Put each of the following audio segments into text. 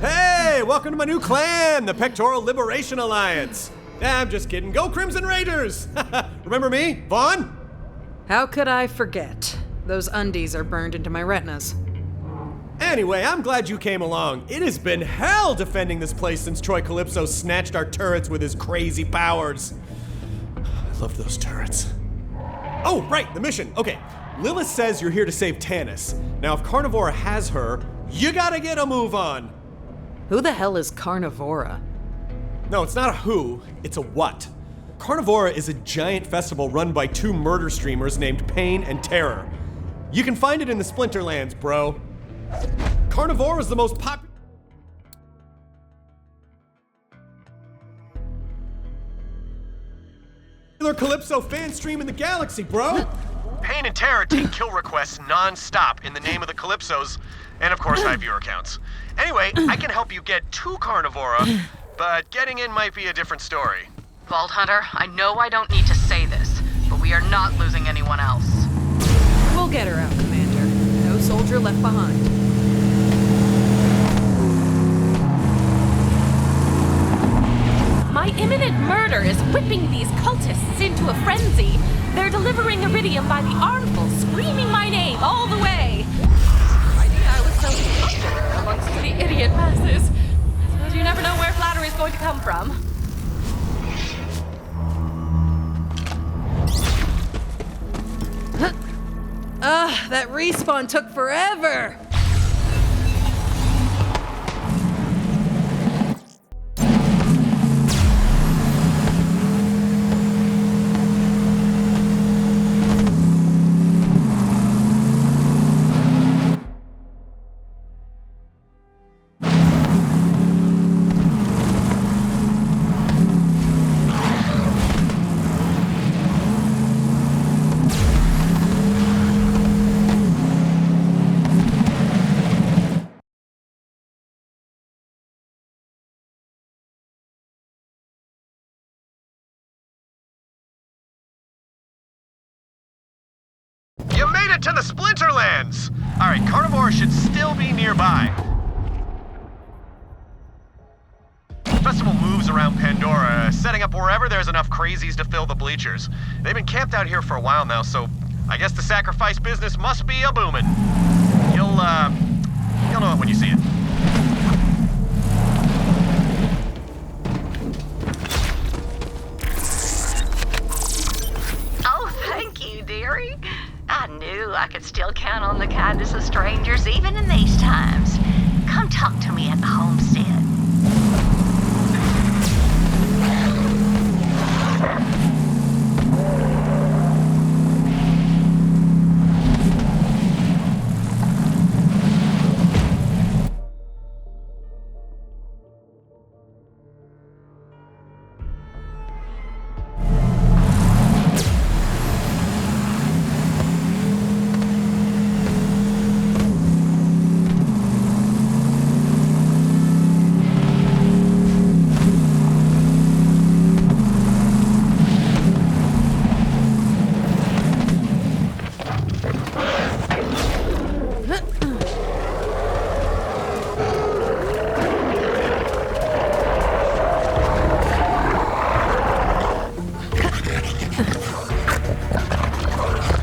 Hey, welcome to my new clan, the Pectoral Liberation Alliance. I'm just kidding. Go Crimson Raiders! Remember me, Vaughn? How could I forget? Those undies are burned into my retinas. Anyway, I'm glad you came along. It has been hell defending this place since Troy Calypso snatched our turrets with his crazy powers. I love those turrets. Oh, right, the mission. Okay, Lilith says you're here to save Tanis. Now, if Carnivora has her, you gotta get a move on. Who the hell is Carnivora? No, it's not a who, it's a what. Carnivora is a giant festival run by two murder streamers named Pain and Terror. You can find it in the Splinterlands, bro. Carnivora is the most popular Calypso fan stream in the galaxy, bro. Pain and Terror take kill requests non-stop in the name of the Calypsos, and of course high viewer counts. Anyway, I can help you get to Carnivora, but getting in might be a different story. Vault Hunter, I know I don't need to say this, but we are not losing anyone else. We'll get her out, Commander. No soldier left behind. My imminent murder is whipping these cultists into a frenzy. They're delivering iridium by the armful, screaming my name all the way. I was so popular amongst the idiot masses. I suppose you never know where flattery is going to come from. That respawn took forever! You made it to the Splinterlands! Alright, Carnivora should still be nearby. The festival moves around Pandora, setting up wherever there's enough crazies to fill the bleachers. They've been camped out here for a while now, so I guess the sacrifice business must be a-boomin'. You'll know it when you see it. Oh, thank you, dearie. I knew I could still count on the kindness of strangers even in these times. Come talk to me at the homestead.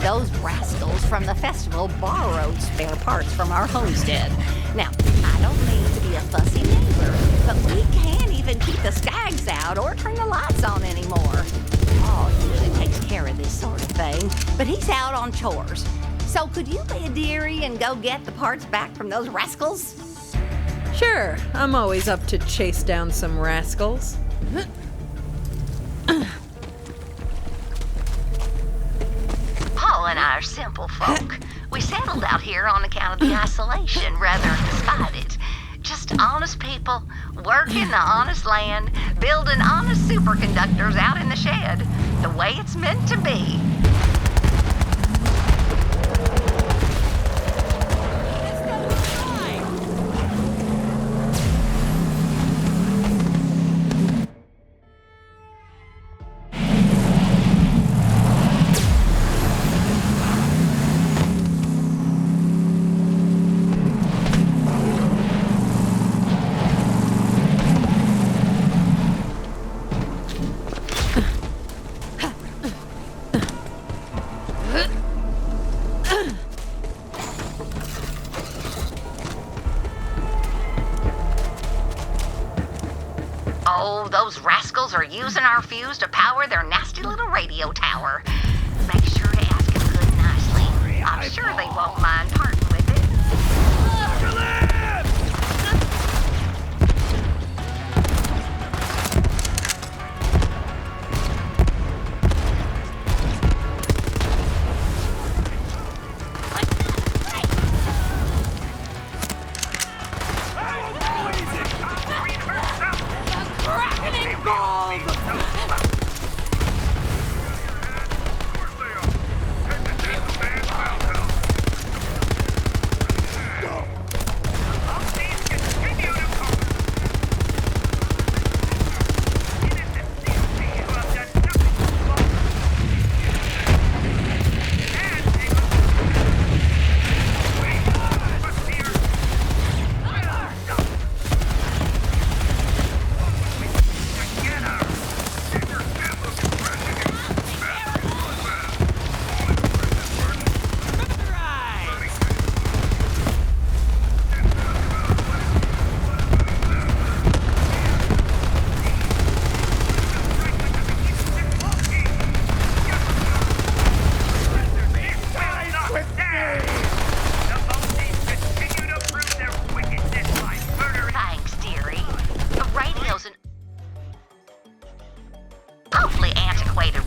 Those rascals from the festival borrowed spare parts from our homestead. Now, I don't mean to be a fussy neighbor, but we can't even keep the skags out or turn the lights on anymore. Paul usually takes care of this sort of thing, but he's out on chores. So could you be a dearie and go get the parts back from those rascals? Sure, I'm always up to chase down some rascals. Paul and I are simple folk. We settled out here on account of the isolation rather than despite it. Just honest people, working the honest land, building honest superconductors out in the shed, the way it's meant to be. Oh, those rascals are using our fuse to power their nasty little radio tower. Make sure to ask them good and nicely. I'm sure they won't mind parting with it.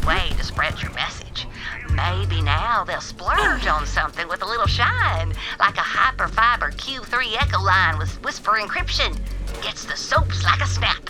Way to spread your message. Maybe now they'll splurge on something with a little shine, like a hyperfiber Q3 echo line with whisper encryption. Gets the soaps like a snap.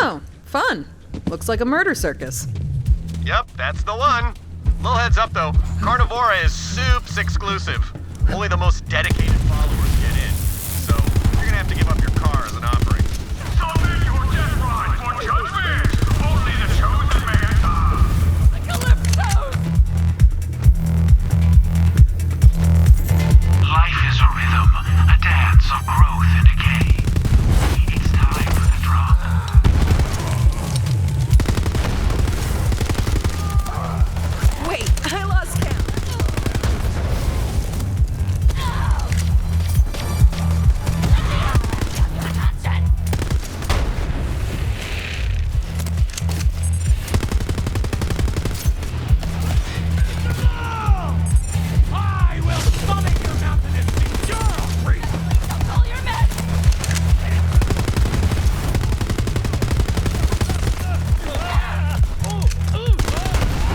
Oh, fun. Looks like a murder circus. Yep, that's the one. Little heads up though, Carnivora is soups exclusive. Only the most dedicated followers get in. So you're gonna have to give up your car as an offering. Submit your death ride for judgment! Only the chosen man dies! Life is a rhythm, a dance of growth and decay. It's time for the drop. Wait, I lost count. I will summon your mountainous fury! Don't call your men!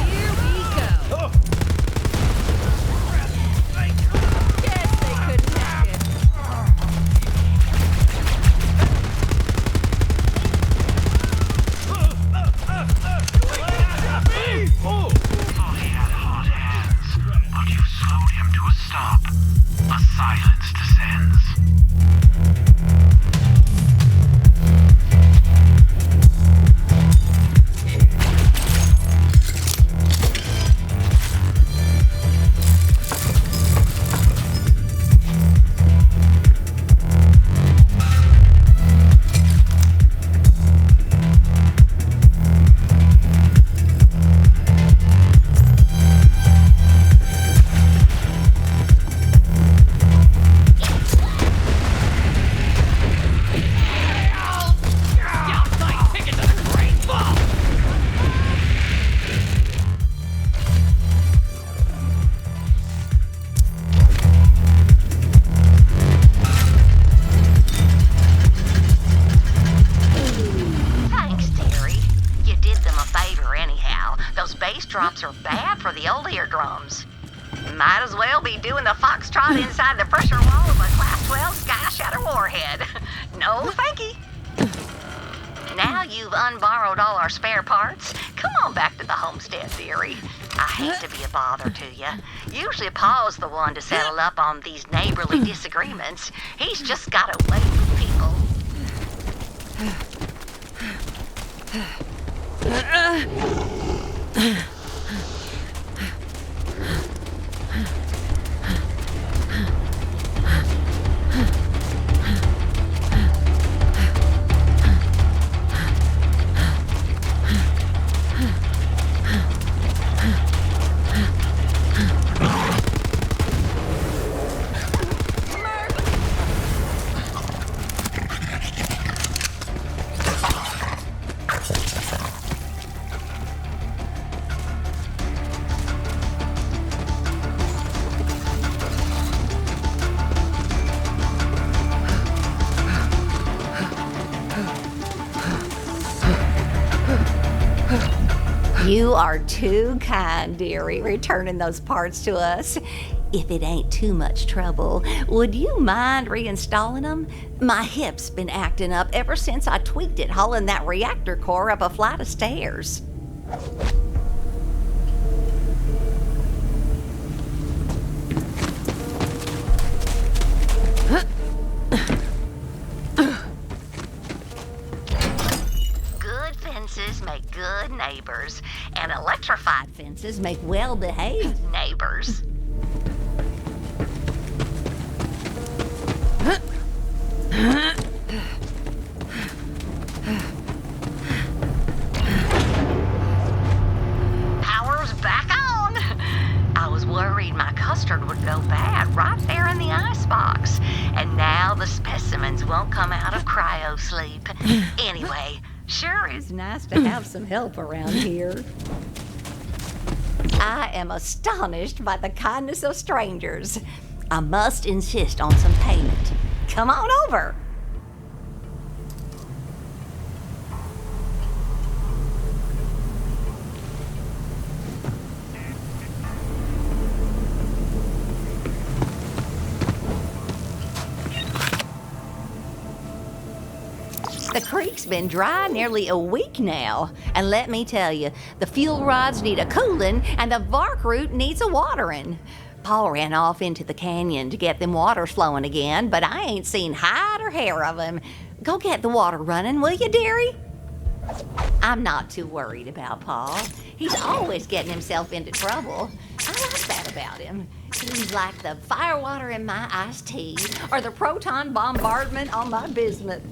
Here we go. Guess they couldn't hack it. Thought he had hot hands, but you've slowed him to a stop. A silence descends. drops are bad for the old eardrums. Might as well be doing the foxtrot inside the pressure wall of a Class 12 Sky Shatter warhead. No thanky. Now you've unborrowed all our spare parts, come on back to the homestead, dearie. I hate to be a bother to you. Usually Paul's the one to settle up on these neighborly disagreements. He's just got a way with people. You are too kind, dearie, returning those parts to us. If it ain't too much trouble, would you mind reinstalling them? My hip's been acting up ever since I tweaked it hauling that reactor core up a flight of stairs. Good fences make good neighbors, and electrified fences make well-behaved neighbors. Power's back on. I was worried my custard would go bad right there in the icebox, and now the specimens won't come out of cryo sleep. Anyway, sure is nice to have some help around here. I am astonished by the kindness of strangers. I must insist on some payment. Come on over. The creek's been dry nearly a week now, and let me tell you, the fuel rods need a cooling and the bark root needs a watering. Paul ran off into the canyon to get them waters flowing again, but I ain't seen hide or hair of him. Go get the water running, will you, dearie? I'm not too worried about Paul. He's always getting himself into trouble. I like that about him. He's like the firewater in my iced tea or the proton bombardment on my bismuth.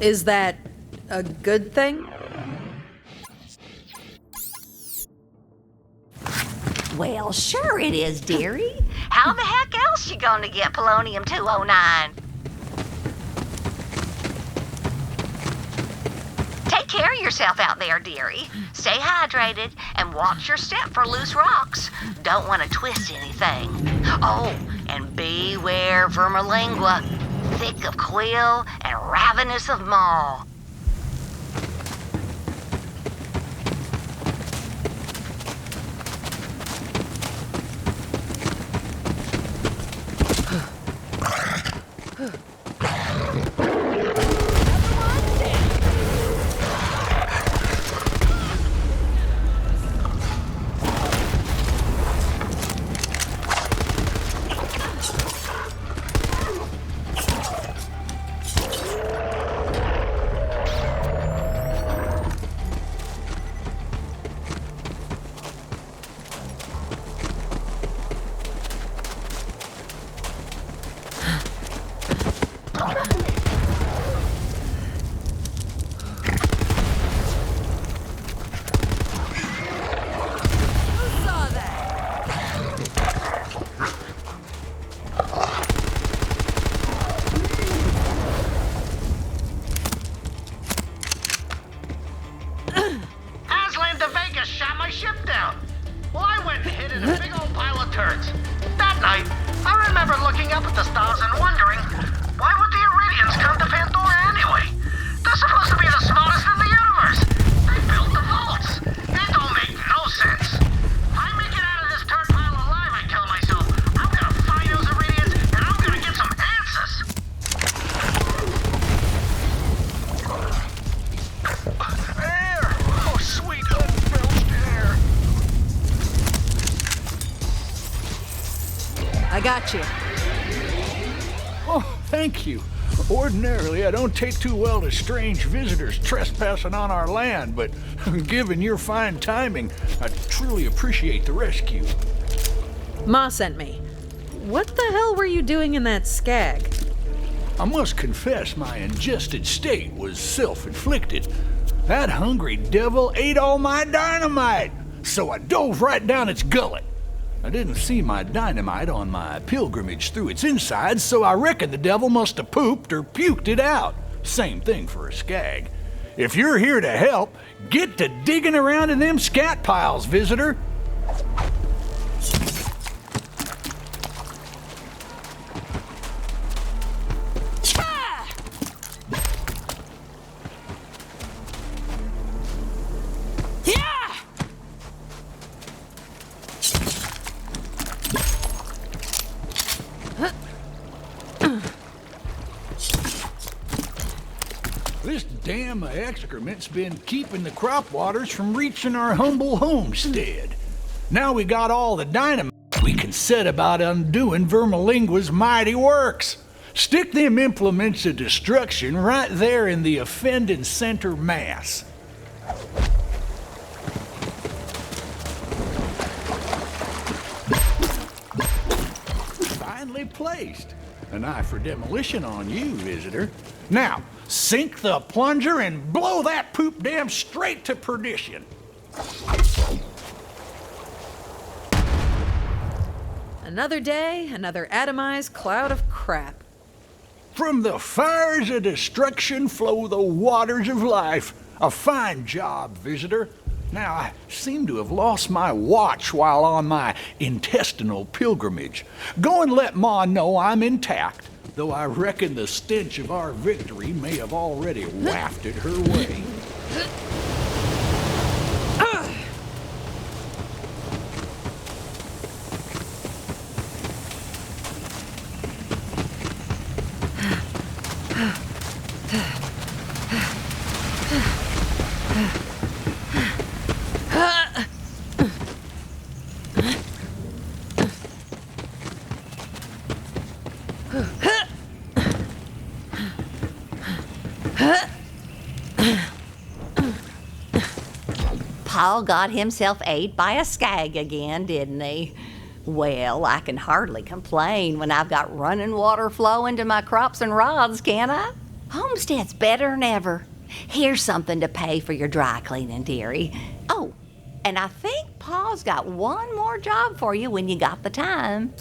Is that a good thing? Well, sure it is, dearie. How the heck else you gonna get polonium-209? Take care of yourself out there, dearie. Stay hydrated and watch your step for loose rocks. Don't want to twist anything. Oh, and beware vermilingua, thick of quill and ravenous of maw. That night, I remember looking up at the stars and wondering, why would the iridium got you. Oh, thank you. Ordinarily, I don't take too well to strange visitors trespassing on our land, but given your fine timing, I truly appreciate the rescue. Ma sent me. What the hell were you doing in that skag? I must confess my ingested state was self-inflicted. That hungry devil ate all my dynamite, so I dove right down its gullet. I didn't see my dynamite on my pilgrimage through its insides, so I reckon the devil must have pooped or puked it out. Same thing for a skag. If you're here to help, get to digging around in them scat piles, visitor. This damn excrement's been keeping the crop waters from reaching our humble homestead. Now we got all the dynamite, we can set about undoing Vermalingua's mighty works. Stick them implements of destruction right there in the offending center mass. Finely placed. An eye for demolition on you, visitor. Now, sink the plunger and blow that poop dam straight to perdition. Another day, another atomized cloud of crap. From the fires of destruction flow the waters of life. A fine job, visitor. Now, I seem to have lost my watch while on my intestinal pilgrimage. Go and let Ma know I'm intact, though I reckon the stench of our victory may have already wafted her way. Paul got himself ate by a skag again, didn't he? Well, I can hardly complain when I've got running water flowing to my crops and rods, can I? Homestead's better than ever. Here's something to pay for your dry cleaning, dearie. Oh, and I think Paul's got one more job for you when you got the time.